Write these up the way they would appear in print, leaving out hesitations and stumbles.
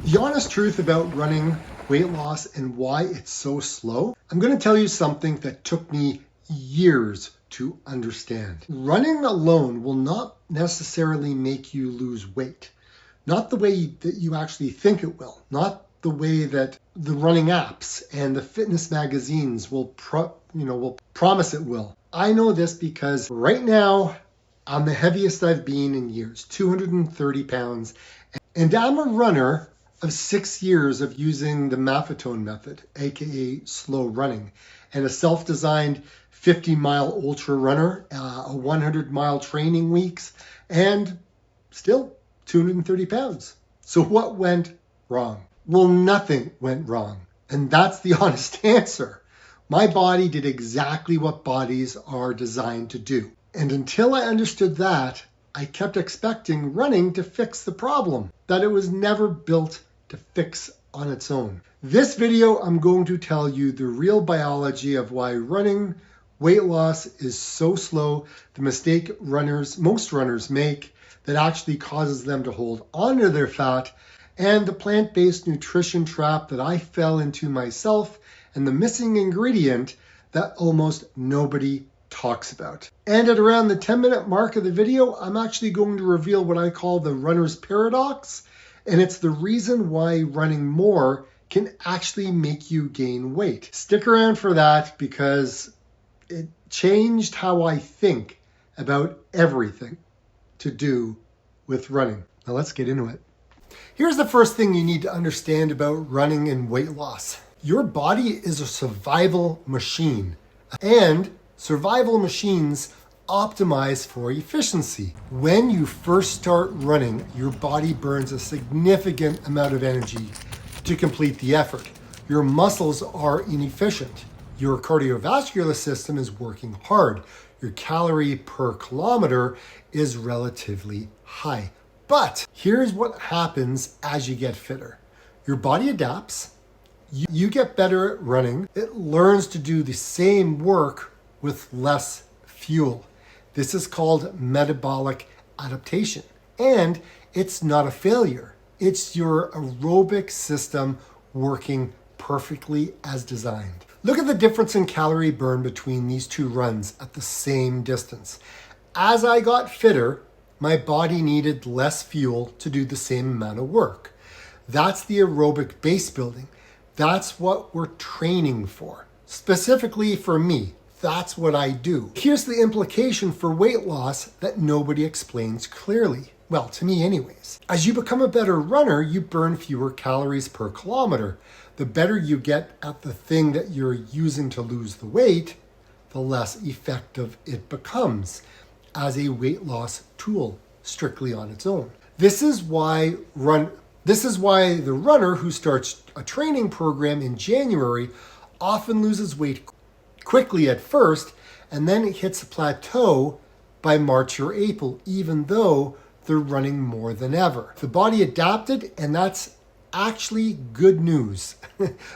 The honest truth about running, weight loss, and why it's so slow, I'm going to tell you something that took me years to understand. Running alone will not necessarily make you lose weight. Not the way that you actually think it will. Not the way that the running apps and the fitness magazines will promise it will. I know this because right now I'm the heaviest I've been in years, 230 pounds. And I'm a runner of 6 years of using the Maffetone method, aka slow running, and a self-designed 50-mile ultra runner, a 100-mile training weeks, and still 230 pounds. So what went wrong? Well, nothing went wrong. And that's the honest answer. My body did exactly what bodies are designed to do. And until I understood that, I kept expecting running to fix the problem that it was never built to fix on its own. This video, I'm going to tell you the real biology of why running weight loss is so slow, the mistake most runners make that actually causes them to hold on to their fat, and the plant-based nutrition trap that I fell into myself, and the missing ingredient that almost nobody talks about. And at around the 10-minute mark of the video, I'm actually going to reveal what I call the runner's paradox, and it's the reason why running more can actually make you gain weight. Stick around for that because it changed how I think about everything to do with running. Now let's get into it. Here's the first thing you need to understand about running and weight loss. Your body is a survival machine, and survival machines optimize for efficiency. When you first start running, your body burns a significant amount of energy to complete the effort. Your muscles are inefficient. Your cardiovascular system is working hard. Your calorie per kilometer is relatively high. But here's what happens as you get fitter. Your body adapts. You get better at running. It learns to do the same work with less fuel. This is called metabolic adaptation. And it's not a failure. It's your aerobic system working perfectly as designed. Look at the difference in calorie burn between these two runs at the same distance. As I got fitter, my body needed less fuel to do the same amount of work. That's the aerobic base building. That's what we're training for. Specifically for me, that's what I do. Here's the implication for weight loss that nobody explains clearly. Well, to me anyways. As you become a better runner, you burn fewer calories per kilometer. The better you get at the thing that you're using to lose the weight, the less effective it becomes as a weight loss tool strictly on its own. This is why the runner who starts a training program in January often loses weight quickly at first, and then it hits a plateau by March or April, even though they're running more than ever. The body adapted, and that's actually good news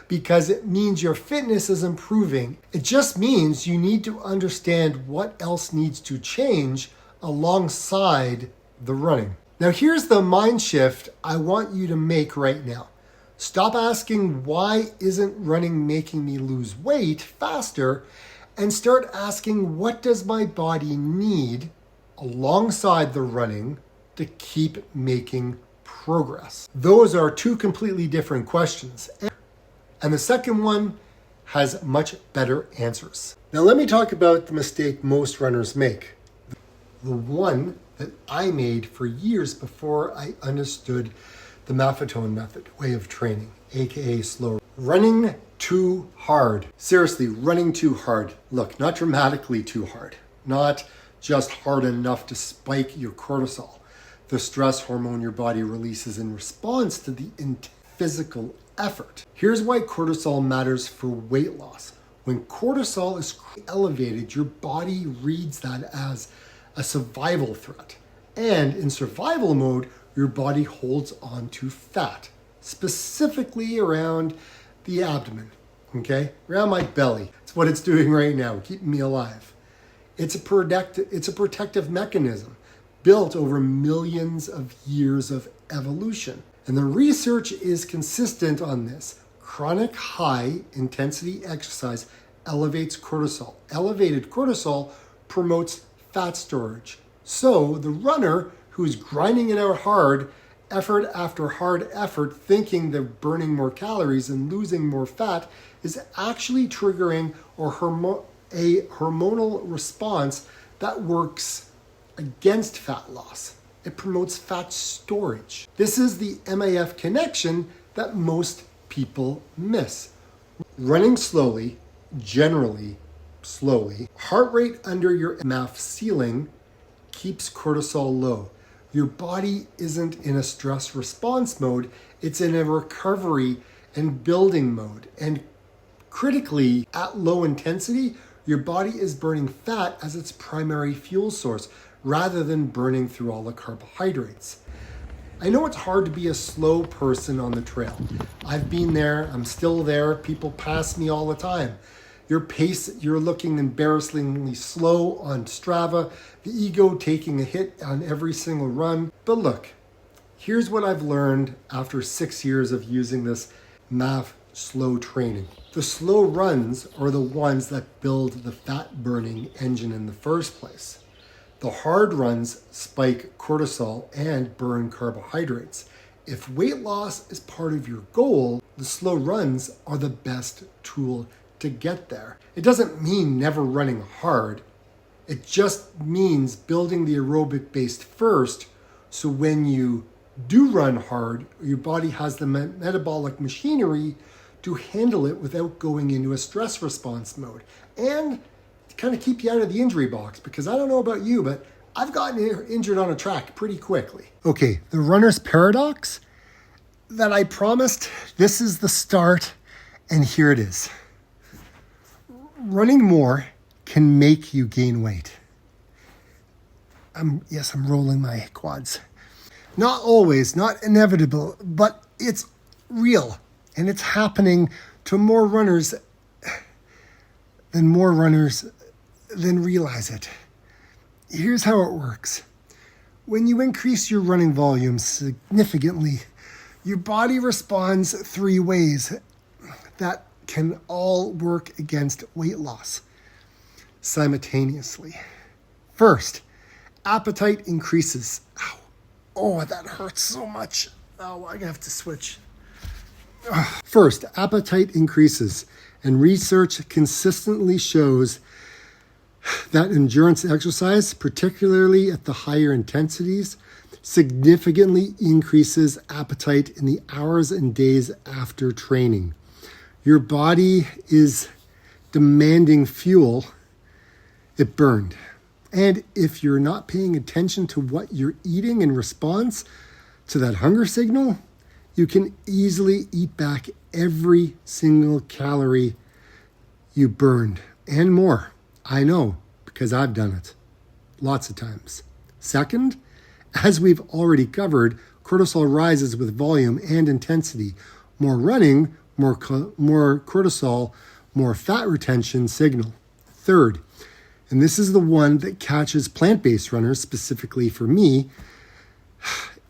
because it means your fitness is improving. It just means you need to understand what else needs to change alongside the running. Now here's the mind shift I want you to make right now. Stop asking, why isn't running making me lose weight faster? And start asking, what does my body need alongside the running to keep making progress? Those are two completely different questions. And the second one has much better answers. Now let me talk about the mistake most runners make. The one that I made for years before I understood the Maffetone method, way of training, aka slow. Running too hard. Seriously, running too hard. Look, not dramatically too hard. Not just hard enough to spike your cortisol, the stress hormone your body releases in response to the physical effort. Here's why cortisol matters for weight loss. When cortisol is elevated, your body reads that as a survival threat. And in survival mode, your body holds on to fat, specifically around the abdomen, okay? Around my belly. It's what it's doing right now, keeping me alive. It's a protective mechanism built over millions of years of evolution. And the research is consistent on this. Chronic high intensity exercise elevates cortisol. Elevated cortisol promotes fat storage. So the runner who's grinding it out hard, effort after hard effort, thinking they're burning more calories and losing more fat, is actually triggering a hormonal response that works against fat loss. It promotes fat storage. This is the MAF connection that most people miss. Running slowly, generally slowly, heart rate under your MAF ceiling keeps cortisol low. Your body isn't in a stress response mode, it's in a recovery and building mode. And critically, at low intensity, your body is burning fat as its primary fuel source rather than burning through all the carbohydrates. I know it's hard to be a slow person on the trail. I've been there, I'm still there, people pass me all the time. Your pace, you're looking embarrassingly slow on STRAVA, the ego taking a hit on every single run. But look, here's what I've learned after 6 years of using this MAF slow training. The slow runs are the ones that build the fat burning engine in the first place. The hard runs spike cortisol and burn carbohydrates. If weight loss is part of your goal, the slow runs are the best tool to get there. It doesn't mean never running hard. It just means building the aerobic base first, so when you do run hard, your body has the metabolic machinery to handle it without going into a stress response mode. And to kind of keep you out of the injury box, because I don't know about you, but I've gotten injured on a track pretty quickly. Okay, the runner's paradox that I promised, this is the start, and here it is. Running more can make you gain weight. I'm rolling my quads. Not always, not inevitable, but it's real. And it's happening to more runners than realize it. Here's how it works. When you increase your running volume significantly, your body responds 3 ways that can all work against weight loss simultaneously. First, appetite increases. Ow. Oh, that hurts so much. Oh, I have to switch. First, appetite increases, and research consistently shows that endurance exercise, particularly at the higher intensities, significantly increases appetite in the hours and days after training. Your body is demanding fuel it burned. And if you're not paying attention to what you're eating in response to that hunger signal, you can easily eat back every single calorie you burned and more. I know, because I've done it lots of times. Second, as we've already covered, cortisol rises with volume and intensity. More running, more cortisol, more fat retention signal. Third, and this is the one that catches plant-based runners, specifically for me,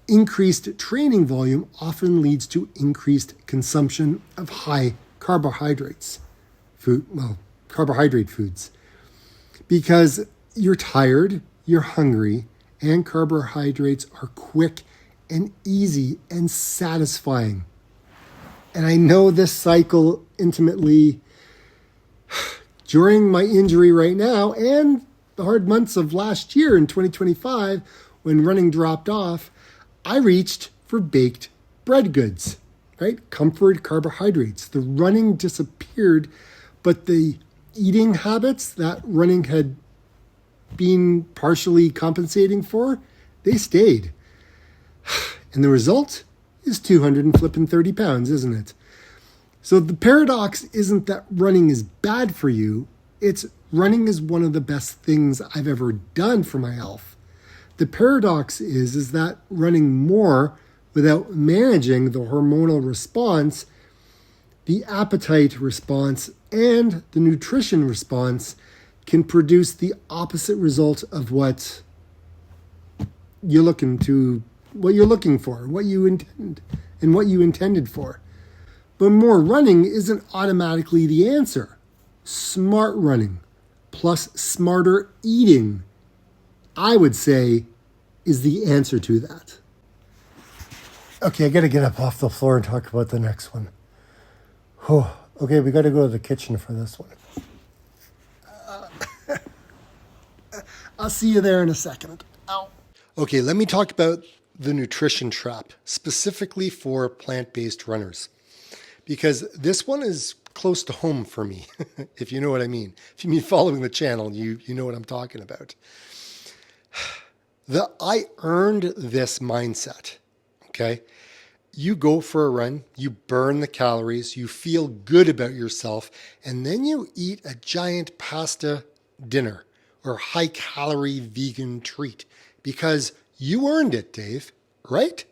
increased training volume often leads to increased consumption of high carbohydrate foods. Because you're tired, you're hungry, and carbohydrates are quick and easy and satisfying. And I know this cycle intimately. During my injury right now and the hard months of last year in 2025, when running dropped off, I reached for baked bread goods, right? Comfort carbohydrates. The running disappeared, but the eating habits that running had been partially compensating for, they stayed. And the result is 230 pounds, isn't it? So the paradox isn't that running is bad for you. It's running is one of the best things I've ever done for my health. The paradox is that running more without managing the hormonal response, the appetite response, and the nutrition response can produce the opposite result of what you're looking to what you're looking for, what you intend, and what you intended for. But more running isn't automatically the answer. Smart running plus smarter eating, I would say, is the answer to that. Okay, I got to get up off the floor and talk about the next one. Oh, okay, we got to go to the kitchen for this one. I'll see you there in a second. Ow. Okay, let me talk about the nutrition trap, specifically for plant-based runners, because this one is close to home for me, if you know what I mean. If you mean following the channel, you know what I'm talking about. I earned this mindset, okay? You go for a run, you burn the calories, you feel good about yourself, and then you eat a giant pasta dinner or high-calorie vegan treat because you earned it, Dave, right?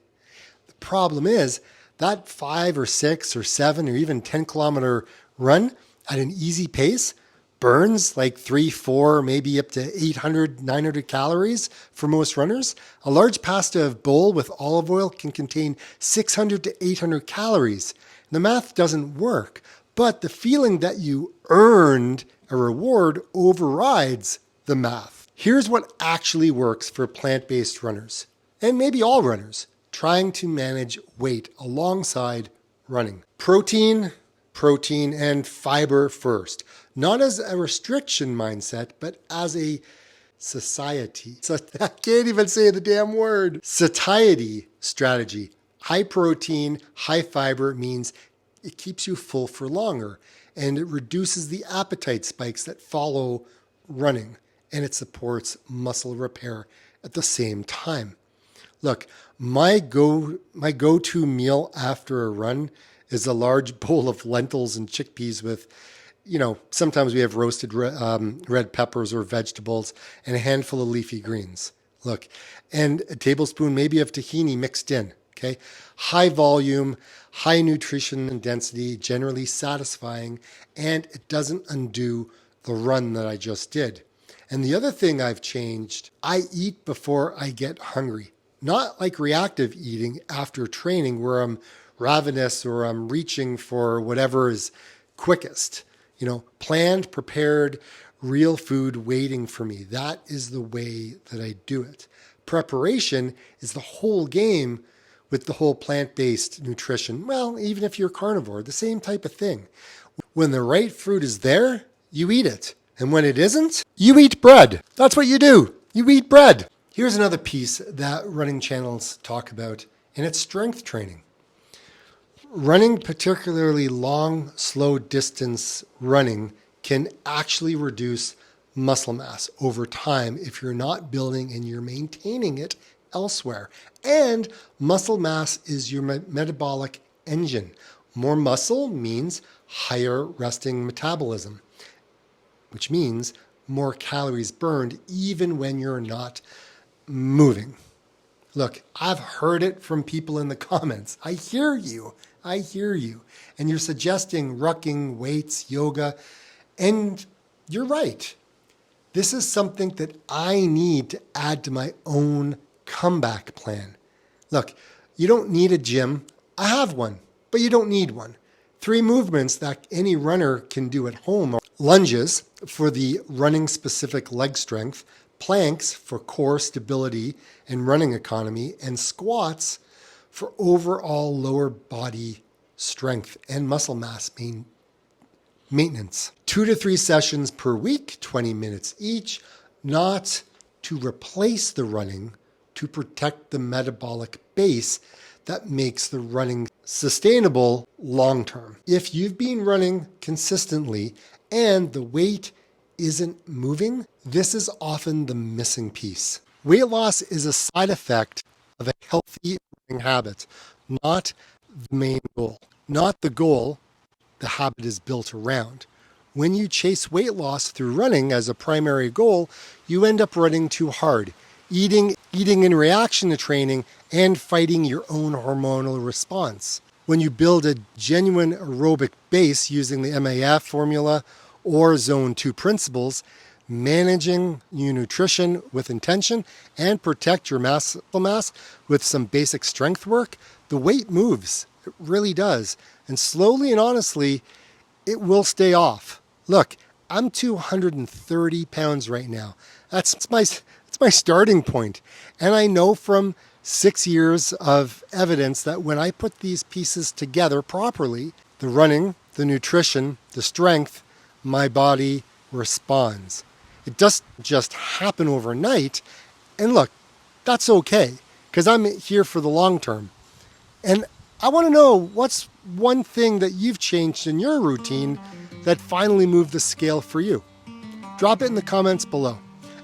The problem is that 5 or 6 or 7 or even 10-kilometer run at an easy pace burns like 3, 4, maybe up to 800, 900 calories for most runners. A large pasta bowl with olive oil can contain 600 to 800 calories. The math doesn't work, but the feeling that you earned a reward overrides the math. Here's what actually works for plant-based runners, and maybe all runners, trying to manage weight alongside running. Protein, and fiber first. Not as a restriction mindset, but as a society. So I can't even say the damn word. Satiety strategy. High protein, high fiber means it keeps you full for longer, and it reduces the appetite spikes that follow running, and it supports muscle repair at the same time. Look, my go-to meal after a run is a large bowl of lentils and chickpeas with, sometimes we have roasted red peppers or vegetables and a handful of leafy greens. Look, and a tablespoon maybe of tahini mixed in, okay? High volume, high nutrition and density, generally satisfying, and it doesn't undo the run that I just did. And the other thing I've changed, I eat before I get hungry. Not like reactive eating after training where I'm ravenous or I'm reaching for whatever is quickest. Planned, prepared, real food waiting for me. That is the way that I do it. Preparation is the whole game with the whole plant-based nutrition. Well, even if you're carnivore, the same type of thing. When the right fruit is there, you eat it. And when it isn't, you eat bread. That's what you do. You eat bread. Here's another piece that running channels talk about, and it's strength training. Running, particularly long, slow distance running, can actually reduce muscle mass over time if you're not building and you're maintaining it elsewhere. And muscle mass is your metabolic engine. More muscle means higher resting metabolism, which means more calories burned even when you're not moving. Look, I've heard it from people in the comments. I hear you. And you're suggesting rucking, weights, yoga, and you're right. This is something that I need to add to my own comeback plan. Look, you don't need a gym. I have one, but you don't need one. 3 movements that any runner can do at home are lunges for the running specific leg strength, planks for core stability and running economy, and squats for overall lower body strength and muscle mass maintenance. 2 to 3 sessions per week, 20 minutes each, not to replace the running, to protect the metabolic base that makes the running sustainable long term. If you've been running consistently and the weight isn't moving, this is often the missing piece. Weight loss is a side effect of a healthy running habit, not the main goal. Not the goal the habit is built around. When you chase weight loss through running as a primary goal, you end up running too hard, eating in reaction to training, and fighting your own hormonal response. When you build a genuine aerobic base using the MAF formula or Zone 2 principles, managing your nutrition with intention and protect your muscle mass with some basic strength work, the weight moves. It really does. And slowly and honestly, it will stay off. Look, I'm 230 pounds right now. That's my starting point. And I know from 6 years of evidence that when I put these pieces together properly, the running, the nutrition, the strength, my body responds. It doesn't just happen overnight. And look, that's okay, because I'm here for the long term. And I want to know, what's one thing that you've changed in your routine that finally moved the scale for you? Drop it in the comments below.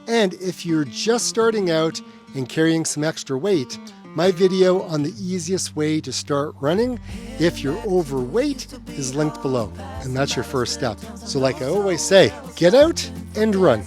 And if you're just starting out and carrying some extra weight, my video on the easiest way to start running if you're overweight is linked below. And that's your first step. So like I always say, get out and run.